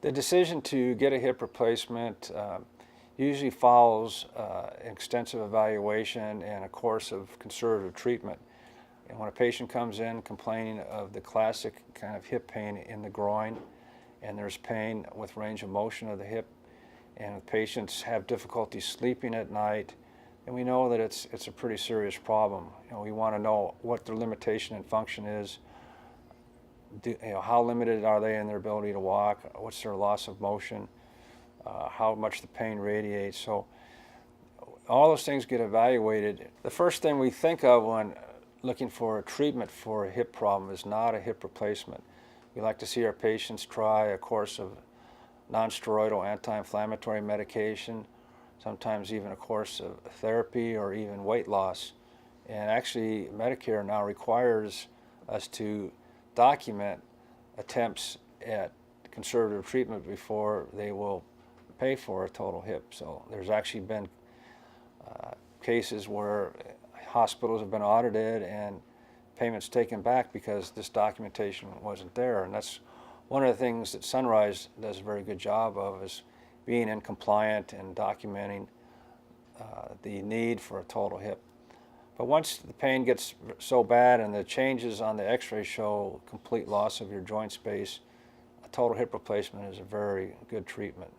The decision to get a hip replacement usually follows extensive evaluation and a course of conservative treatment. And when a patient comes in complaining of the classic kind of hip pain in the groin, and there's pain with range of motion of the hip, and if patients have difficulty sleeping at night, then we know that it's a pretty serious problem. We want to know what their limitation in function is. How limited are they in their ability to walk? What's their loss of motion? How much the pain radiates? So all those things get evaluated. The first thing we think of when looking for a treatment for a hip problem is not a hip replacement. We like to see our patients try a course of non-steroidal anti-inflammatory medication, sometimes even a course of therapy or even weight loss. And actually, Medicare now requires us to document attempts at conservative treatment before they will pay for a total hip. So there's actually been cases where hospitals have been audited and payments taken back because this documentation wasn't there. And that's one of the things that Sunrise does a very good job of, is being in compliant and documenting the need for a total hip. But once the pain gets so bad and the changes on the x-ray show complete loss of your joint space, a total hip replacement is a very good treatment.